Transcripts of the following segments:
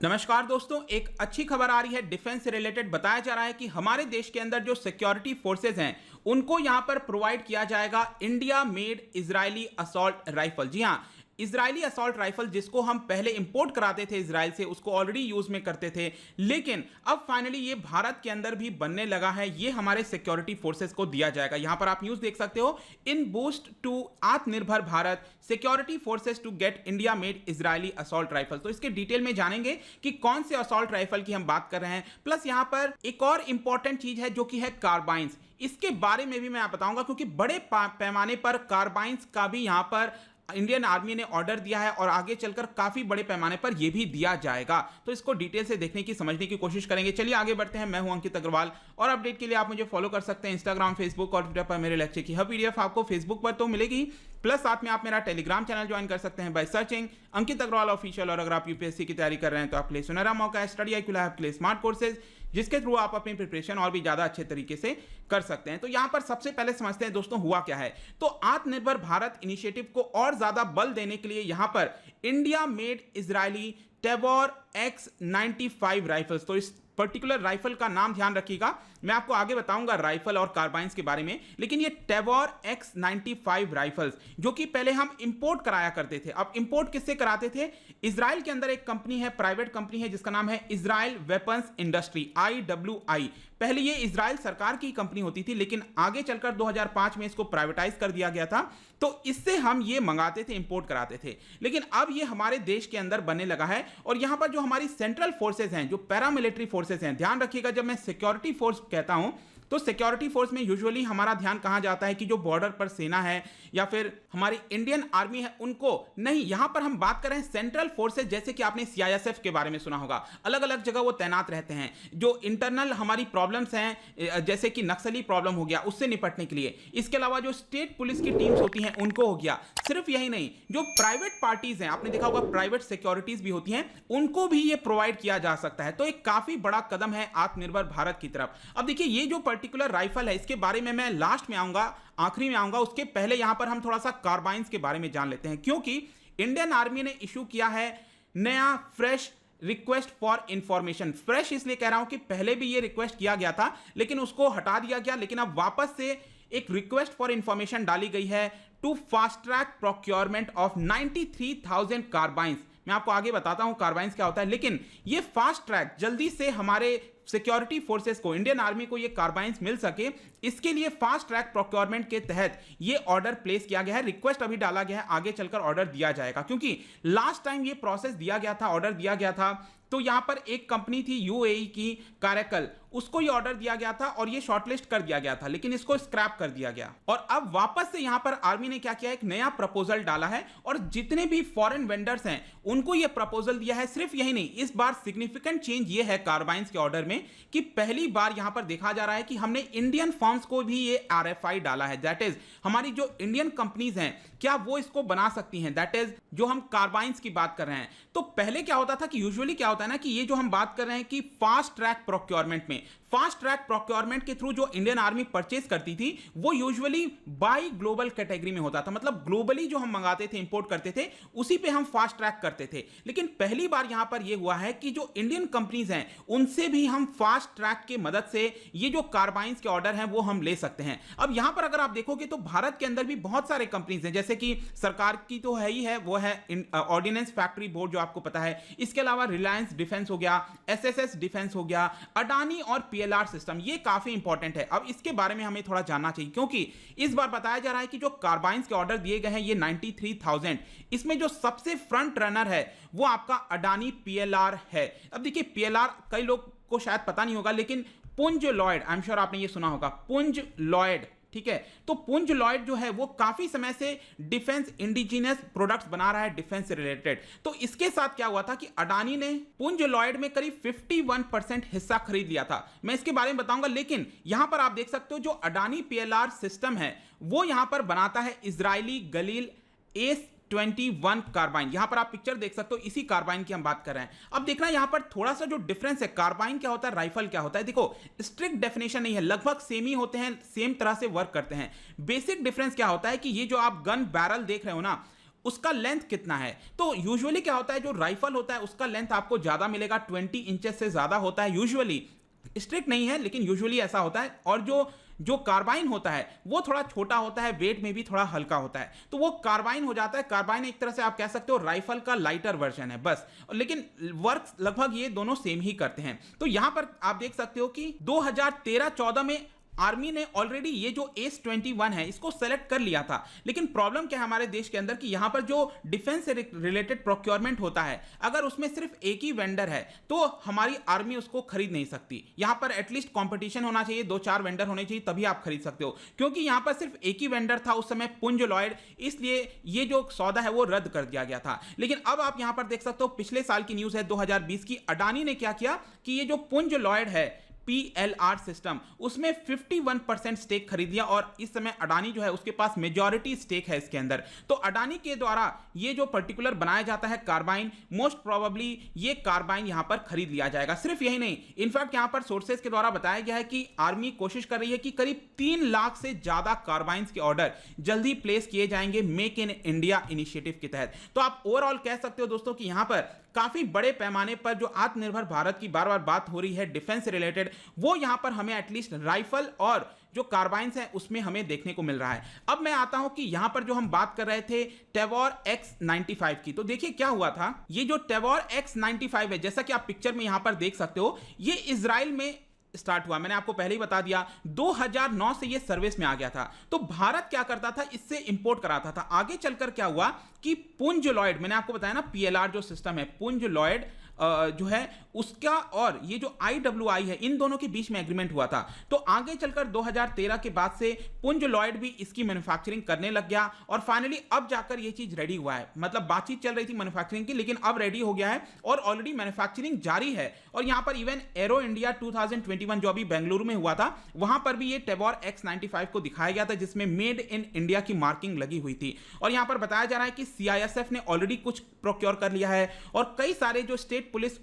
नमस्कार दोस्तों, एक अच्छी खबर आ रही है। डिफेंस से रिलेटेड बताया जा रहा है कि हमारे देश के अंदर जो सिक्योरिटी फोर्सेज हैं उनको यहां पर प्रोवाइड किया जाएगा India made Israeli assault rifle. जी हां, इजरायली असॉल्ट राइफल जिसको हम पहले इंपोर्ट कराते थे इसराइल से, उसको ऑलरेडी यूज में करते थे, लेकिन अब फाइनली ये भारत के अंदर भी बनने लगा है। ये हमारे सिक्योरिटी फोर्सेस को दिया जाएगा। यहां पर आप न्यूज देख सकते हो, इन boost to Atmanirbhar Bharat security forces to get India made Israeli assault rifle. तो इसके डिटेल में जानेंगे कि कौन से असॉल्ट राइफल की हम बात कर रहे हैं। प्लस यहां पर एक और इंपॉर्टेंट चीज है जो कि है कार्बाइंस। इसके बारे में भी मैं आप बताऊंगा क्योंकि बड़े पैमाने पर कार्बाइंस का भी यहां पर इंडियन आर्मी ने ऑर्डर दिया है और आगे चलकर काफी बड़े पैमाने पर यह भी दिया जाएगा। तो इसको डिटेल से देखने की, समझने की कोशिश करेंगे। चलिए आगे बढ़ते हैं। मैं हूं अंकित अग्रवाल और अपडेट के लिए आप मुझे फॉलो कर सकते हैं इंस्टाग्राम, फेसबुक और ट्विटर पर। मेरे लेक्चर की हर पीडीएफ आपको फेसबुक पर तो मिलेगी, प्लस साथ में आप मेरा टेलीग्राम चैनल ज्वाइन कर सकते हैं by searching Ankit Agarwal official. और अगर आप यूपीएससी की तैयारी कर रहे हैं तो आपके लिए सुनहरा मौका है। स्टडी IQ लैब के लिए स्मार्ट कोर्सेज जिसके थ्रू आप अपनी प्रिपरेशन और भी ज्यादा अच्छे तरीके से कर सकते हैं। तो यहां पर सबसे पहले समझते हैं दोस्तों हुआ क्या है। तो आत्मनिर्भर भारत इनिशिएटिव को और ज्यादा बल देने के लिए यहां पर India made Israeli Tavor X95 rifles, तो इस पर्टिकुलर राइफल का नाम ध्यान रखिएगा, मैं आपको आगे बताऊंगा राइफल और कार्बाइंस के बारे में। लेकिन ये टेबोर X95 राइफल्स जो कि पहले हम इंपोर्ट कराया करते थे। अब इंपोर्ट किससे कराते थे? इजराइल के अंदर एक कंपनी है, प्राइवेट कंपनी है जिसका नाम है इजराइल वेपन्स इंडस्ट्री, IWI। पहले ये इजराइल सरकार की कंपनी होती थी, लेकिन आगे चलकर 2005 में इसको प्राइवेटाइज कर दिया गया था। तो इससे हम ये मंगाते थे, इंपोर्ट कराते थे। लेकिन अब ये हमारे देश के अंदर बनने लगा है। और यहां पर जो हमारी सेंट्रल फोर्सेज हैं, जो पैरामिलिट्री फोर्सेज हैं, ध्यान रखिएगा जब मैं सिक्योरिटी फोर्स कहता हूं तो सिक्योरिटी फोर्स में यूजुअली हमारा ध्यान कहां जाता है कि जो बॉर्डर पर सेना है या फिर हमारी इंडियन आर्मी है उनको नहीं। यहां पर हम बात कर रहे हैं सेंट्रल फोर्सेज, जैसे कि आपने CISF के बारे में सुना होगा। अलग अलग जगह वो तैनात रहते हैं। जो इंटरनल हमारी प्रॉब्लम्स हैं, जैसे कि नक्सली प्रॉब्लम हो गया, उससे निपटने के लिए। इसके अलावा जो स्टेट पुलिस की टीम्स होती हैं उनको हो गया। सिर्फ यही नहीं, जो प्राइवेट पार्टीज हैं, आपने देखा होगा प्राइवेट सिक्योरिटीज भी होती हैं, उनको भी ये प्रोवाइड किया जा सकता है। तो एक काफी बड़ा कदम है आत्मनिर्भर भारत की तरफ। अब देखिए, ये जो पर्टिकुलर राइफल है इसके बारे में मैं लास्ट में आऊंगा, आखिरी में आऊंगा। उसके पहले यहां पर हम थोड़ा सा कार्बाइंस के बारे में जान लेते हैं, क्योंकि इंडियन आर्मी ने इशू किया है नया fresh request for information. Fresh इसलिए कह रहा हूं कि पहले भी ये रिक्वेस्ट किया गया था लेकिन उसको हटा दिया गया, लेकिन अब वापस से एक रिक्वेस्ट फॉर इंफॉर्मेशन डाली गई है to fast track procurement of 93,000 carbines. मैं आपको आगे बताता हूं कार्बाइंस क्या होता है, लेकिन ये फास्ट ट्रैक जल्दी से हमारे सिक्योरिटी फोर्सेस को, इंडियन आर्मी को ये कार्बाइंस मिल सके, इसके लिए फास्ट ट्रैक प्रोक्योरमेंट के तहत ये ऑर्डर प्लेस किया गया है। रिक्वेस्ट अभी डाला गया है, आगे चलकर ऑर्डर दिया जाएगा। क्योंकि लास्ट टाइम ये प्रोसेस दिया गया था, ऑर्डर दिया गया था, तो यहां पर एक कंपनी थी UAE की Caracal, उसको ये ऑर्डर दिया गया था और ये शॉर्टलिस्ट कर दिया गया था, लेकिन इसको स्क्रैप कर दिया गया। और अब वापस से यहां पर आर्मी ने क्या किया, एक नया प्रपोजल डाला है और जितने भी फॉरेन वेंडर्स हैं उनको ये प्रपोजल दिया है। सिर्फ यही नहीं, इस बार सिग्निफिकेंट चेंज ये है कार्बाइंस के ऑर्डर में कि पहली बार यहां पर देखा जा रहा है कि हमने इंडियन फर्म्स को भी ये RFI डाला है। दैट इज हमारी जो इंडियन कंपनीज हैं, क्या वो इसको बना सकती हैं? दैट इज जो हम कार्बाइंस की बात कर रहे हैं। तो पहले क्या होता था कि यूजुअली क्या होता है ना कि ये जो हम बात कर रहे हैं कि फास्ट ट्रैक प्रोक्योरमेंट में, फास्ट ट्रैक प्रोक्योरमेंट के थ्रू जो इंडियन आर्मी परचेस करती थी वो यूजुअली बाय ग्लोबल कैटेगरी में होता था। मतलब ग्लोबली जो हम मंगाते थे, इंपोर्ट करते थे, उसी पे हम फास्ट ट्रैक करते थे। लेकिन पहली बार यहां पर ये हुआ है कि जो इंडियन कंपनीज हैं उनसे भी हम फास्ट ट्रैक की मदद से ये जो कार्बाइंस के ऑर्डर हैं वो हम ले सकते हैं। अब यहां पर अगर आप देखोगे तो भारत के अंदर भी बहुत सारे कंपनीज हैं, जैसे कि सरकार की तो है ही है, वो है ऑर्डिनेंस फैक्ट्री बोर्ड जो आपको पता है। इसके अलावा रिलायंस डिफेंस हो गया, SSS डिफेंस हो गया, अडानी और PLR सिस्टम, ये काफी इंपॉर्टेंट है। अब इसके बारे में हमें थोड़ा जानना चाहिए, क्योंकि इस बार बताया जा रहा है कि जो कार्बाइंस के ऑर्डर दिए गए हैं ये 93,000, इसमें जो सबसे फ्रंट रनर है वो आपका अडानी PLR है। अब देखिए PLR कई लोग को शायद पता नहीं होगा, लेकिन पुंज लॉयड, आई एम श्योर आपने ये सुना होगा, पुंज लॉयड, ठीक है। तो पुंज लॉयड जो है वो काफी समय से डिफेंस इंडिजिनस प्रोडक्ट्स बना रहा है डिफेंस से रिलेटेड। तो इसके साथ क्या हुआ था कि अडानी ने पुंज लॉयड में करीब 51% हिस्सा खरीद लिया था। मैं इसके बारे में बताऊंगा, लेकिन यहां पर आप देख सकते हो जो अडानी PLR सिस्टम है वो यहां पर बनाता है इजरायली गलील AS21 कार्बाइन। यहां पर आप पिक्चर देख सकते हो, इसी कार्बाइन की हम बात कर रहे हैं। अब देखना यहां पर थोड़ा सा जो डिफरेंस है, कार्बाइन क्या होता है, राइफल क्या होता है। देखो स्ट्रिक्ट डेफिनेशन नहीं है, लगभग सेम ही होते हैं, सेम तरह से वर्क करते हैं। बेसिक डिफरेंस क्या होता है कि ये जो आप गन बैरल देख रहे हो ना, उसका लेंथ कितना है। तो यूजुअली क्या होता है, जो राइफल होता है उसका लेंथ आपको ज्यादा मिलेगा, 20 इंचेस से ज्यादा होता है यूजुअली, स्ट्रिक्ट नहीं है लेकिन यूजुअली ऐसा होता है। और जो कार्बाइन होता है वो थोड़ा छोटा होता है, वेट में भी थोड़ा हल्का होता है, तो वो कार्बाइन हो जाता है। कार्बाइन एक तरह से आप कह सकते हो राइफल का लाइटर वर्जन है बस, लेकिन वर्क लगभग ये दोनों सेम ही करते हैं। तो यहां पर आप देख सकते हो कि 2013-14 में आर्मी ने ऑलरेडी ये जो ACE-21 है इसको सेलेक्ट कर लिया था। लेकिन प्रॉब्लम क्या है हमारे देश के अंदर कि यहां पर जो डिफेंस से रिलेटेड प्रोक्योरमेंट होता है, अगर उसमें सिर्फ एक ही वेंडर है तो हमारी आर्मी उसको खरीद नहीं सकती। यहां पर एटलीस्ट कंपटीशन होना चाहिए, 2-4 वेंडर होने चाहिए, तभी आप खरीद सकते हो। क्योंकि यहां पर सिर्फ एक ही वेंडर था उस समय, पुंज लॉयड, इसलिए ये जो सौदा है वो रद्द कर दिया गया था। लेकिन अब आप यहां पर देख सकते हो, पिछले साल की न्यूज है 2020 की, अडानी ने क्या किया कि ये जो पुंज लॉयड है PLR सिस्टम, उसमें 51% स्टेक खरीद लिया और इस समय अडानी जो है उसके पास मेजॉरिटी स्टेक है इसके अंदर। तो अडानी के द्वारा ये जो पर्टिकुलर बनाया जाता है कार्बाइन, मोस्ट प्रोबेबली ये कार्बाइन यहां पर खरीद लिया जाएगा। सिर्फ यही नहीं, इनफैक्ट यहां पर सोर्सेज के द्वारा बताया गया है कि आर्मी कोशिश कर रही है कि करीब 3 लाख से ज्यादा कार्बाइन्स के ऑर्डर जल्दी प्लेस किए जाएंगे मेक इन इंडिया इनिशिएटिव के तहत। तो आप ओवरऑल कह सकते हो दोस्तों कि यहां पर काफी बड़े पैमाने पर जो आत्मनिर्भर भारत की बार बार बात हो रही है डिफेंस से रिलेटेड, वो यहां पर हमें एटलीस्ट राइफल और जो कार्बाइन्स हैं उसमें हमें देखने को मिल रहा है। अब मैं आता हूं कि यहां पर जो हम बात कर रहे थे टेवोर X95 की, तो देखिए क्या हुआ था। ये जो टेवोर X95 है, जैसा कि आप पिक्चर में यहां पर देख सकते हो, ये इजराइल में स्टार्ट हुआ। मैंने आपको पहले ही बता दिया 2009 से ये सर्विस में आ गया था। तो भारत क्या करता था, इससे इंपोर्ट कराता था। आगे चलकर क्या हुआ कि पुंज लॉयड, मैंने आपको बताया ना PLR जो सिस्टम है, पुंज लॉयड जो है उसका और ये जो IWI है, इन दोनों के बीच में एग्रीमेंट हुआ था। तो आगे चलकर 2013 के बाद से पुंज लॉयड भी इसकी मैन्युफैक्चरिंग करने लग गया और फाइनली अब जाकर ये चीज रेडी हुआ है। मतलब बातचीत चल रही थी मैन्युफैक्चरिंग की, लेकिन अब रेडी हो गया है और ऑलरेडी मैन्युफैक्चरिंग जारी है। और यहां पर इवन एरो इंडिया 2021 जो अभी बेंगलुरु में हुआ था, वहां पर भी ये टेवोर X95 को दिखाया गया था जिसमें मेड इन इंडिया की मार्किंग लगी हुई थी। और यहां पर बताया जा रहा है कि CISF ने ऑलरेडी कुछ प्रोक्योर कर लिया है और कई सारे जो स्टेट पुलिस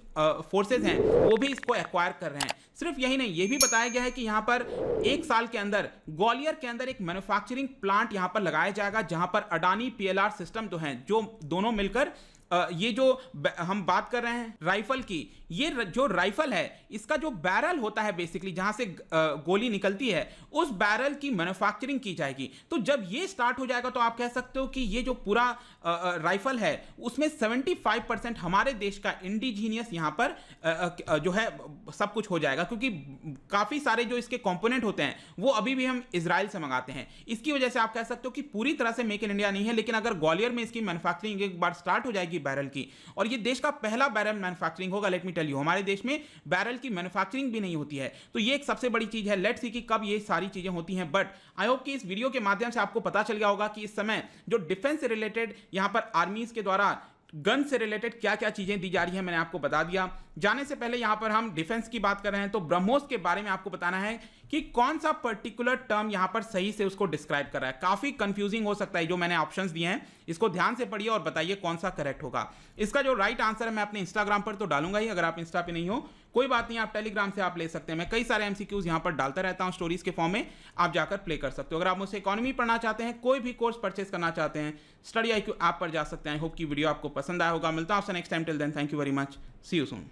फोर्सेज हैं वो भी इसको एक्वायर कर रहे हैं। सिर्फ यही नहीं, ये भी बताया गया है कि यहां पर 1 साल के अंदर ग्वालियर के अंदर एक मैन्युफैक्चरिंग प्लांट यहां पर लगाया जाएगा, जहां पर अडानी PLR सिस्टम जो हैं, जो दोनों मिलकर ये जो हम बात कर रहे हैं राइफल की, ये जो राइफल है इसका जो बैरल होता है बेसिकली जहां से गोली निकलती है, उस बैरल की मैन्युफैक्चरिंग की जाएगी। तो जब ये स्टार्ट हो जाएगा तो आप कह सकते हो कि ये जो पूरा राइफल है उसमें 75% हमारे देश का इंडिजीनियस यहां पर जो है सब कुछ हो जाएगा, क्योंकि काफी सारे जो इसके कंपोनेंट होते हैं वो अभी भी हम इजराइल से मंगाते हैं। इसकी वजह से आप कह सकते हो कि पूरी तरह से मेक इन इंडिया नहीं है, लेकिन अगर ग्वालियर में इसकी मैन्युफैक्चरिंग एक बार स्टार्ट हो जाएगी बैरल की, और ये देश का पहला बैरल मैन्युफैक्चरिंग होगा। लेट मी टेल यू, हमारे देश में बैरल की मैन्युफैक्चरिंग भी नहीं होती है, तो ये एक सबसे बड़ी चीज है। लेट्स सी कि कब ये सारी चीजें होती हैं, बट आई होप कि इस वीडियो के माध्यम से आपको पता चल गया होगा कि इस समय जो डिफेंस से रिलेटेड यहां पर आर्मीज के द्वारा गन से रिलेटेड क्या क्या चीजें दी जा रही हैं, मैंने आपको बता दिया। जाने से पहले यहां पर हम डिफेंस की बात कर रहे हैं, तो ब्रह्मोस के बारे में आपको बताना है कि कौन सा पर्टिकुलर टर्म यहां पर सही से उसको डिस्क्राइब कर रहा है। काफी कंफ्यूजिंग हो सकता है, जो मैंने ऑप्शंस दिए हैं इसको ध्यान से पढ़िए और बताइए कौन सा करेक्ट होगा। इसका जो राइट आंसर है मैं अपने इंस्टाग्राम पर तो डालूंगा ही, अगर आप इंस्टा पे नहीं हो कोई बात नहीं, आप टेलीग्राम से आप ले सकते हैं। मैं कई सारे MCQs यहां पर डालता रहता हूं स्टोरीज के फॉर्म में, आप जाकर प्ले कर सकते हो। अगर आप मुझसे इकोनॉमी पढ़ना चाहते हैं, कोई भी कोर्स परचेस करना चाहते हैं, स्टडी IQ ऐप पर जा सकते हैं। आई होप की वीडियो आपको पसंद आया होगा। मिलता हूं आपसे next time, till then thank you very much, see you soon.